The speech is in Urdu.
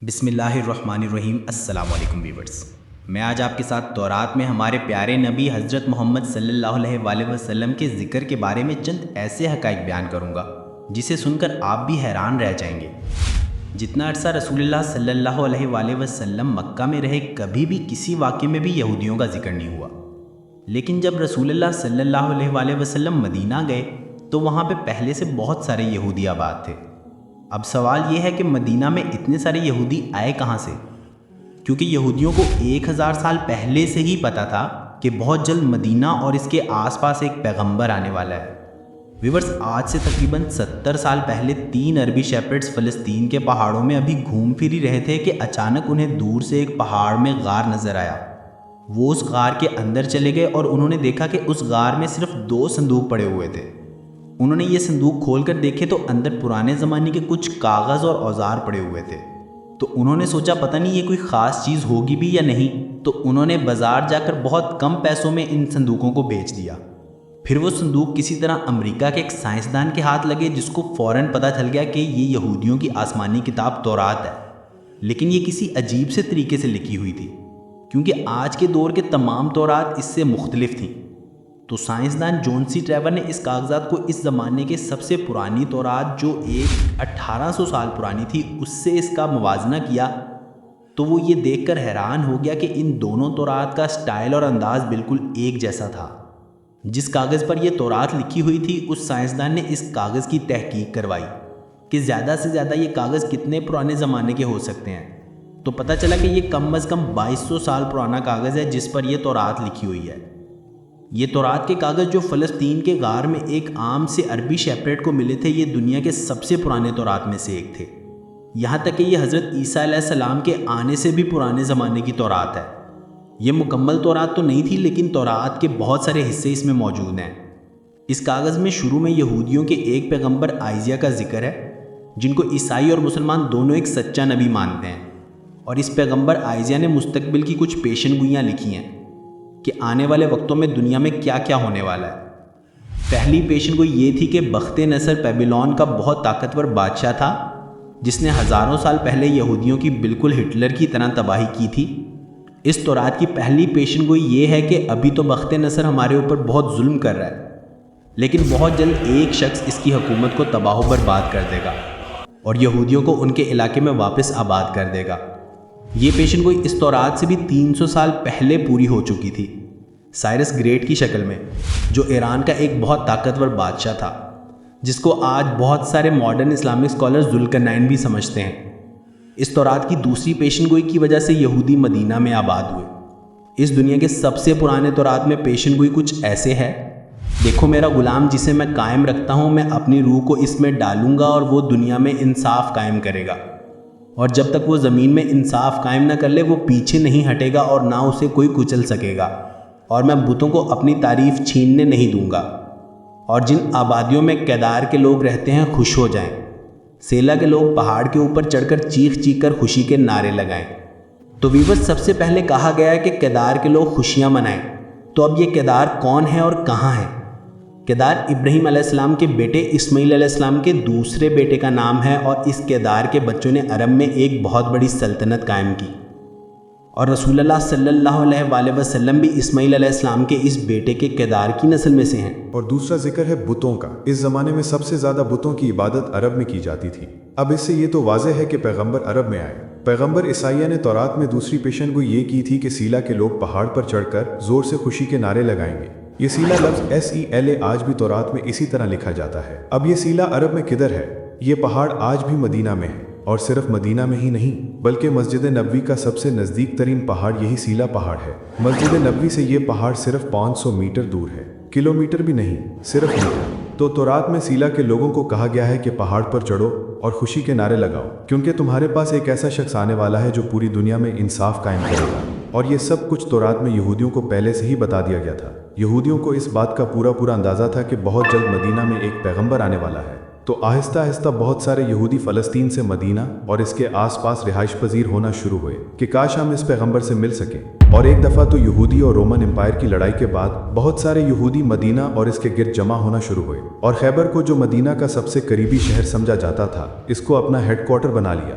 بسم اللہ الرحمن الرحیم۔ السلام علیکم ویورز، میں آج آپ کے ساتھ تورات میں ہمارے پیارے نبی حضرت محمد صلی اللہ علیہ وآلہ وسلم کے ذکر کے بارے میں چند ایسے حقائق بیان کروں گا جسے سن کر آپ بھی حیران رہ جائیں گے۔ جتنا عرصہ رسول اللہ صلی اللہ علیہ وآلہ وسلم مکہ میں رہے، کبھی بھی کسی واقعے میں بھی یہودیوں کا ذکر نہیں ہوا، لیکن جب رسول اللہ صلی اللہ علیہ وآلہ وسلم مدینہ گئے تو وہاں پہ پہلے سے بہت سارے یہودی آباد تھے۔ اب سوال یہ ہے کہ مدینہ میں اتنے سارے یہودی آئے کہاں سے؟ کیونکہ یہودیوں کو 1000 سال پہلے سے ہی پتا تھا کہ بہت جلد مدینہ اور اس کے آس پاس ایک پیغمبر آنے والا ہے۔ ویورز، آج سے تقریباً 70 سال پہلے 3 عربی شیپرڈز فلسطین کے پہاڑوں میں ابھی گھوم پھر رہے تھے کہ اچانک انہیں دور سے ایک پہاڑ میں غار نظر آیا۔ وہ اس غار کے اندر چلے گئے اور انہوں نے دیکھا کہ اس غار میں صرف 2 صندوق پڑے ہوئے تھے۔ انہوں نے یہ صندوق کھول کر دیکھے تو اندر پرانے زمانے کے کچھ کاغذ اور اوزار پڑے ہوئے تھے۔ تو انہوں نے سوچا پتہ نہیں یہ کوئی خاص چیز ہوگی بھی یا نہیں، تو انہوں نے بازار جا کر بہت کم پیسوں میں ان صندوقوں کو بیچ دیا۔ پھر وہ صندوق کسی طرح امریکہ کے ایک سائنسدان کے ہاتھ لگے، جس کو فوراً پتہ چل گیا کہ یہ یہودیوں کی آسمانی کتاب تورات ہے، لیکن یہ کسی عجیب سے طریقے سے لکھی ہوئی تھی، کیونکہ آج کے دور کے تمام تورات اس سے مختلف تھیں۔ تو سائنسدان جون سی ٹریور نے اس کاغذات کو اس زمانے کے سب سے پرانی تورات، جو 1800 سال پرانی تھی، اس سے اس کا موازنہ کیا تو وہ یہ دیکھ کر حیران ہو گیا کہ ان دونوں تورات کا سٹائل اور انداز بالکل ایک جیسا تھا۔ جس کاغذ پر یہ تورات لکھی ہوئی تھی، اس سائنسدان نے اس کاغذ کی تحقیق کروائی کہ زیادہ سے زیادہ یہ کاغذ کتنے پرانے زمانے کے ہو سکتے ہیں۔ تو پتہ چلا کہ یہ کم از کم 2200 سال پرانا کاغذ ہے جس پر یہ تورات لکھی ہوئی ہے۔ یہ تورات کے کاغذ جو فلسطین کے غار میں ایک عام سے عربی شیپرڈ کو ملے تھے، یہ دنیا کے سب سے پرانے تورات میں سے ایک تھے۔ یہاں تک کہ یہ حضرت عیسیٰ علیہ السلام کے آنے سے بھی پرانے زمانے کی تورات ہے۔ یہ مکمل تورات تو نہیں تھی، لیکن تورات کے بہت سارے حصے اس میں موجود ہیں۔ اس کاغذ میں شروع میں یہودیوں کے ایک پیغمبر آئزیہ کا ذکر ہے، جن کو عیسائی اور مسلمان دونوں ایک سچا نبی مانتے ہیں، اور اس پیغمبر آئزیہ نے مستقبل کی کچھ پیشن گوئیاں لکھی ہیں کہ آنے والے وقتوں میں دنیا میں کیا کیا ہونے والا ہے۔ پہلی پیشن گوئی یہ تھی کہ بخت نصر بیبیلون کا بہت طاقتور بادشاہ تھا، جس نے ہزاروں سال پہلے یہودیوں کی بالکل ہٹلر کی طرح تباہی کی تھی۔ اس تورات کی پہلی پیشن گوئی یہ ہے کہ ابھی تو بخت نصر ہمارے اوپر بہت ظلم کر رہا ہے، لیکن بہت جلد ایک شخص اس کی حکومت کو تباہ و برباد کر دے گا اور یہودیوں کو ان کے علاقے میں واپس آباد کر دے گا۔ یہ پیشن گوئی اس تورات سے بھی 300 سال پہلے پوری ہو چکی تھی، سائرس گریٹ کی شکل میں، جو ایران کا ایک بہت طاقتور بادشاہ تھا، جس کو آج بہت سارے ماڈرن اسلامک اسکالر ذوالقرنین بھی سمجھتے ہیں۔ اس تورات کی دوسری پیشن گوئی کی وجہ سے یہودی مدینہ میں آباد ہوئے۔ اس دنیا کے سب سے پرانے تورات میں پیشن گوئی کچھ ایسے ہے: دیکھو میرا غلام جسے میں قائم رکھتا ہوں، میں اپنی روح کو اس میں ڈالوں گا اور وہ دنیا میں انصاف قائم کرے گا، اور جب تک وہ زمین میں انصاف قائم نہ کر لے وہ پیچھے نہیں ہٹے گا اور نہ اسے کوئی کچل سکے گا، اور میں بتوں کو اپنی تعریف چھیننے نہیں دوں گا، اور جن آبادیوں میں کیدار کے لوگ رہتے ہیں خوش ہو جائیں۔ سیلا کے لوگ پہاڑ کے اوپر چڑھ کر چیخ چیخ کر خوشی کے نعرے لگائیں۔ تو ویورز، سب سے پہلے کہا گیا ہے کہ کیدار کے لوگ خوشیاں منائیں۔ تو اب یہ کیدار کون ہے اور کہاں ہے؟ کیدار ابراہیم علیہ السلام کے بیٹے اسماعیل علیہ السلام کے دوسرے بیٹے کا نام ہے، اور اس کیدار کے بچوں نے عرب میں ایک بہت بڑی سلطنت قائم کی، اور رسول اللہ صلی اللہ علیہ وآلہ وسلم بھی اسماعیل علیہ السلام کے اس بیٹے کے کیدار کی نسل میں سے ہیں۔ اور دوسرا ذکر ہے بتوں کا۔ اس زمانے میں سب سے زیادہ بتوں کی عبادت عرب میں کی جاتی تھی۔ اب اس سے یہ تو واضح ہے کہ پیغمبر عرب میں آئے۔ پیغمبر عیسائیہ نے تورات میں دوسری پیشن گوئی یہ کی تھی کہ سیلا کے لوگ پہاڑ پر چڑھ کر زور سے خوشی کے نعرے لگائیں گے۔ یہ سیلا لفظ SELA آج بھی تورات میں اسی طرح لکھا جاتا ہے۔ اب یہ سیلا عرب میں کدھر ہے؟ یہ پہاڑ آج بھی مدینہ میں ہے، اور صرف مدینہ میں ہی نہیں بلکہ مسجد نبوی کا سب سے نزدیک ترین پہاڑ یہی سیلا پہاڑ ہے۔ مسجد نبوی سے یہ پہاڑ صرف 500 میٹر دور ہے، کلومیٹر بھی نہیں، صرف میٹر۔ تو تورات میں سیلا کے لوگوں کو کہا گیا ہے کہ پہاڑ پر چڑھو اور خوشی کے نعرے لگاؤ، کیونکہ تمہارے پاس ایک ایسا شخص آنے والا ہے جو پوری دنیا میں انصاف قائم کرے گا۔ اور یہ سب کچھ تورات میں یہودیوں کو پہلے سے ہی بتا دیا گیا تھا۔ یہودیوں کو اس بات کا پورا اندازہ تھا کہ بہت جلد مدینہ میں ایک پیغمبر آنے والا ہے۔ تو آہستہ آہستہ بہت سارے یہودی فلسطین سے مدینہ اور اس کے آس پاس رہائش پذیر ہونا شروع ہوئے کہ کاش ہم اس پیغمبر سے مل سکیں۔ اور ایک دفعہ تو یہودی اور رومن امپائر کی لڑائی کے بعد بہت سارے یہودی مدینہ اور اس کے گرد جمع ہونا شروع ہوئے، اور خیبر کو جو مدینہ کا سب سے قریبی شہر سمجھا جاتا تھا، اس کو اپنا ہیڈ کوارٹر بنا لیا۔